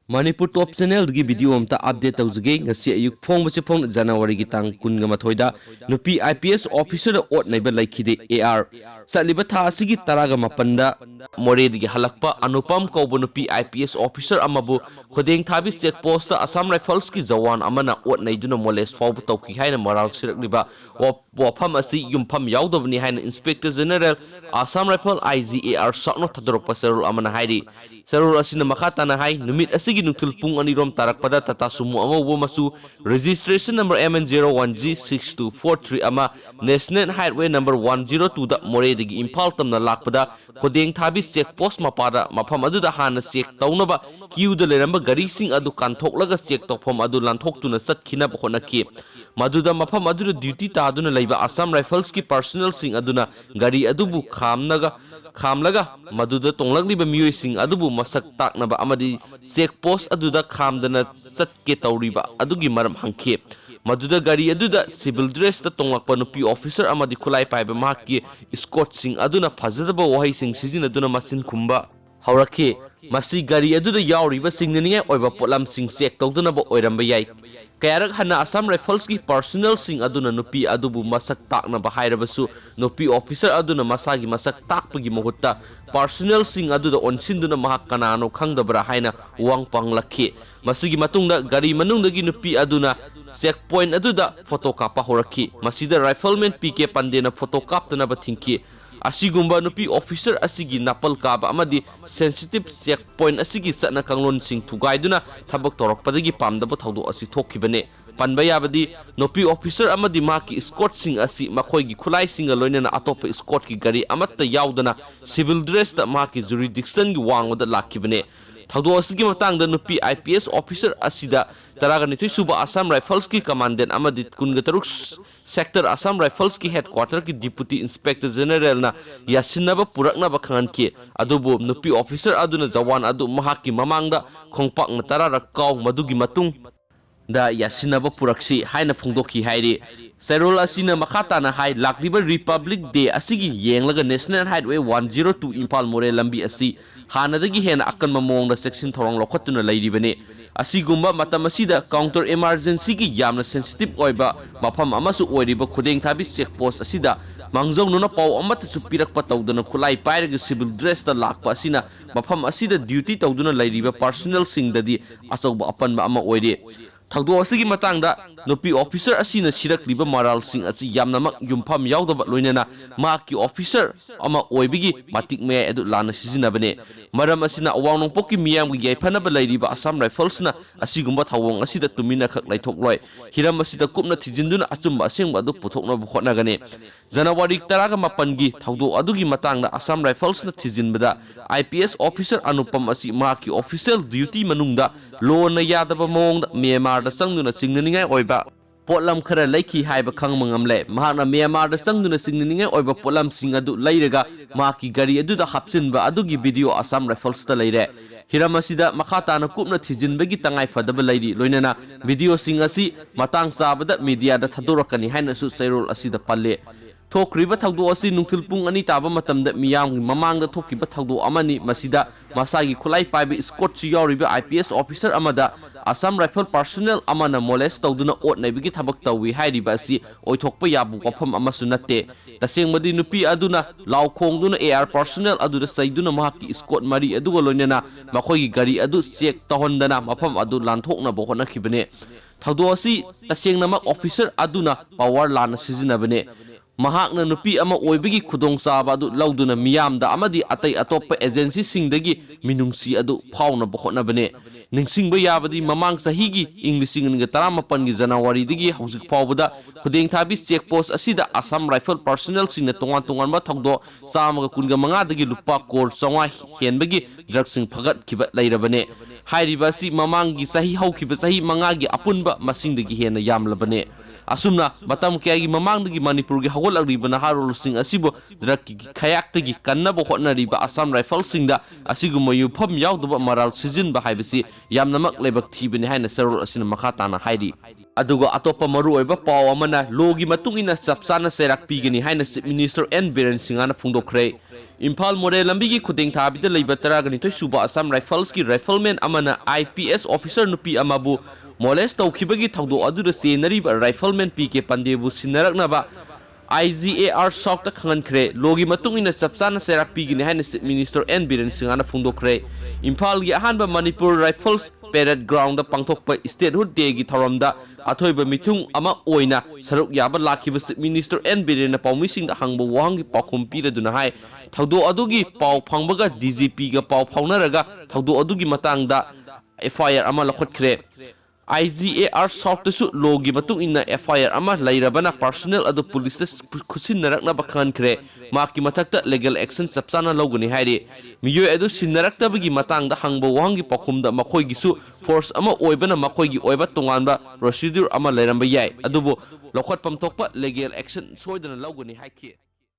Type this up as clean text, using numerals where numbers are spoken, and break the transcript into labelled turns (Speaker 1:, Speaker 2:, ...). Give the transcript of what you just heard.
Speaker 1: Manipur Top Channel की video अमता update तौजगे ngasi ayuk phong base phong January की tang kun ga mathoida nupi IPS officer ot naiba laikhide AR saliba tha asigi taraga mapanda more digi halakpa anupam kaubo nupi IPS officer amabu khodeng thabi check post ta Assam Riffles ki jawan amana ot naiduna moles fawbu tawki haina maral sirakliba wafam asi yumpham yaudobni haina Inspector General Assam Rifle IGAR sakno thadorokpa serul amana hairi serul asina makata na hai numit asigi nuktul pung anirom tarakpada tata sumu amawo masu registration number MN01G6243 ama National Highway number 102 da more digi Impal tamna lakpada khodeng thabi check post mapada mafam adu da hana check tawnaba queue da leramba gari sing adu kanthok check tokphom adu lanthok tuna satkhina honaki maduda mafam adu duty taduna leiba Assam Rifles ki personnel sing aduna gari adubu khamlaga maduda tonglakliba miyoi sing adubu masak taknaba amadi check post aduda khamdana satke tawriba adugi maram hangkhe maduda gari aduda civil dress ta tonglakpa nupi officer amadi khulai paiba mahaki escort sing aduna phajadaba wahai sing sijin aduna masin khumba haurakhe masi gari aduda yauriba singningai oiba potlam sing check tawdunaba oiramba yai kayarak hana Assam Rifles ki personnel sing aduna nupi adubu masak takna bahairabasu nupi officer aduna masagi masak takpagi mahutta personnel sing aduda onsinduna mahak kanano khangdabra haina uang panglakhe masigi matungda gari manungdagi nupi aduna checkpoint aduda photo kapa horakhi masida rifleman PK pandena photo kaptana bathingki asigumba nupi officer asigi napal kaba amadi sensitive checkpoint asigi satna kanglon sing thugaiduna thabak torokpadagi pamdaba thawdo asi thokhibane panba yabadi nupi officer amadi maki escort sing asi makhoi gi khulai singa loinana atop escort ki gari amatta yaudana civil dress ta maki jurisdiction gi wangwada lakhibane thawdo asigi matangda nupi IPS officer asida taraganithoi suba Assam Rifles ki commandant amadi kungataruk sector Assam Rifles ki headquarter ki deputy inspector general na yasinaba puraknaba khanki adubu nupi officer aduna jawan adu mahaki mamangda khongpak na tararak kaw madugi matung da yasinaba puraksi haina phongdoki hairi serol asina makhata na hai lakliba Republic Day asigi yenglaga National Highway 102 Impal more lambi asi hanadagi hena akan mamongda section thorong lokhatuna lairibane asigumba matamasida counter emergency ki yamna sensitive oiba mafam amasu oiriba khudeng thabi check post asida mangjong nuna paw amata su pirakpa tawduna khulai pairaga civil dress ta lakpa asina mafam asida duty tawduna lairiba personnel singdadi achauba apanba ama oire thawdo asigi matangda nupi officer asina sirakliba maral sing asi yamnamak yumpham yaudaba loinana maki officer ama oibigi matik me adu lana sijinabane maram asina awanong pokki miyam gi yaifanaba lairiba Assam Rifles na asigumba thawong asida tumina khak laithokloi hiram asida kupna thijinduna achumba asengba adu puthokna bukhotnagane January 18 gi thawdo adugi matangda Assam Rifles na thijinbada IPS officer anupam asi maki official duty manungda law na yadaba mongda Myanmar da sangduna singnaningai oiba potlam khara laiki haiba khangmangamle mahana Myanmar da sangduna singnaningai oiba potlam sing adu lairaga maki gari adu da hapsinba adugi video Assam Rifles ta laire hiramasida makhata na kupna thijinbagi tangai fadaba lairi loinana video sing asi matang sabada media da thadorakani haina su sairol asida palle thokriba thawdo asi nungthil pung ani taba matamda miyam mamangda thokiba thawdo amani masida masagi khulai paibe escort chi yoriba IPS officer amada Assam Rifle personnel amana molest tawduna ot naibigi thabak tawi hairiba asi oithokpa yabu wafam amasu natte tasengmadi nupi aduna lawkhongduna AR personnel aduda saiduna mahaki escort mari aduga loinana makhoi gari adu check tahondana mafam adu lanthokna bohona khibane thawdo asi tasengnamak officer aduna power lana sijinabane mahakna nupi ama oibigi khudong chaba adu lauduna miyamda amadi atai atoppa agency singdagi minungsi adu phawna bokhotna bane ningsingba yabadi mamang sahigi Englishing nga 18 gi January digi hauzik phawbada khudeng thabi check post asida Assam Rifle personnel singna tongan ma thogdo chamaga kunga manga dagi lupa kor chawai henbagi drug sing phagat khiba lairabane hairiba si mamang gi sahi haukiba sahi manga gi apunba masingdagi hena yamlabane asumna matam kayagi mamangdagi Manipur gi hagolagriba naharol sing asibo drakki khayaktagi kannaba hotnariba Assam Rifles singda asiguma yufam yaudaba maral sijin ba haibasi yamnamak lebak thibani haina serol asina makhata na hairi aduga atopa maru oiba paw amana logi matungina chapchana serak pigani haina Chief Minister N Biren Singana phungdokre Imphal More lambi gi khuding thabida leiba taragani thoi suba Assam Rifles ki rifleman amana IPS officer nupi amabu molest tawkhibagi thawdo aduda senariba rifleman PK Pandebu sinaraknaba IGAR South Khankhre logi matungina chapchana serak pigani haina Chief Minister N Biren Singana phungdokre Imphal gi ahanba Manipur Rifles Parade Ground da pangthokpa statehood day gi thoramda athoiba mithung ama oina saruk yaba lakhiba Chief Minister N Biren na pawmising da hangba wang gi pakhum piraduna hai thawdo adugi paw phangbaga DGP ga paw phawnaraga thawdo adugi matangda FIR ama lakhotkhre IGAR South su logi matung inna FIR ama lairabana personnel adu police khusinnarakna bakhankhre maki mathakta legal action chapchana logani hairi miyo edu sinnaraktabagi matangda hangba wangi pakhumda makhoi gisu force ama oibana makhoi gi oiba tonganba procedure ama lairamba yai adubu lokhot pamthokpa legal action soidana logani haikhi